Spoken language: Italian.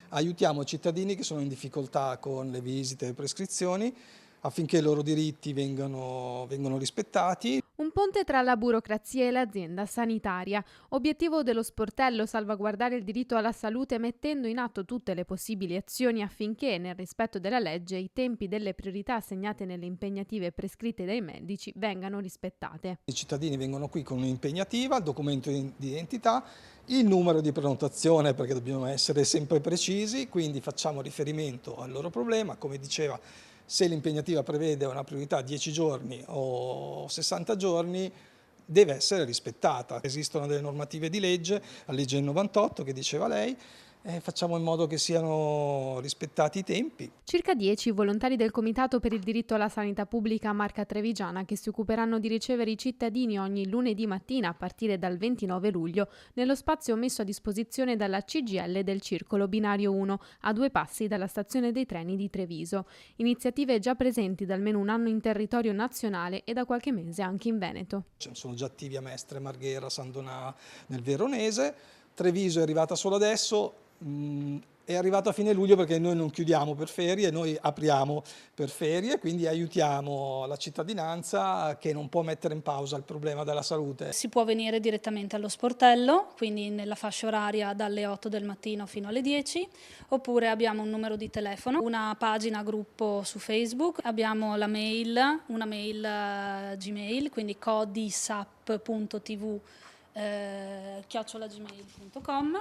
aiutiamo i cittadini che sono in difficoltà con le visite e le prescrizioni affinché i loro diritti vengano rispettati. Un ponte tra la burocrazia e l'azienda sanitaria. Obiettivo dello sportello: salvaguardare il diritto alla salute mettendo in atto tutte le possibili azioni affinché, nel rispetto della legge, i tempi delle priorità assegnate nelle impegnative prescritte dai medici vengano rispettate. I cittadini vengono qui con un'impegnativa, il documento di identità, il numero di prenotazione perché dobbiamo essere sempre precisi, quindi facciamo riferimento al loro problema, come diceva, se l'impegnativa prevede una priorità 10 giorni o 60 giorni deve essere rispettata. Esistono delle normative di legge, la legge 98 che diceva lei, e facciamo in modo che siano rispettati i tempi. Circa 10 volontari del Comitato per il diritto alla sanità pubblica Marca Trevigiana, che si occuperanno di ricevere i cittadini ogni lunedì mattina a partire dal 29 luglio nello spazio messo a disposizione dalla CGIL del Circolo Binario 1, a 2 passi dalla stazione dei treni di Treviso. Iniziative già presenti da almeno un anno in territorio nazionale e da qualche mese anche in Veneto. Sono già attivi a Mestre, Marghera, San Donà nel Veronese. Treviso è arrivata solo adesso, è arrivato a fine luglio perché noi non chiudiamo per ferie, noi apriamo per ferie, quindi aiutiamo la cittadinanza che non può mettere in pausa il problema della salute. Si può venire direttamente allo sportello, quindi nella fascia oraria dalle 8 del mattino fino alle 10, oppure abbiamo un numero di telefono, una pagina gruppo su Facebook, abbiamo la mail, una mail Gmail, quindi codisap.tv@gmail.com.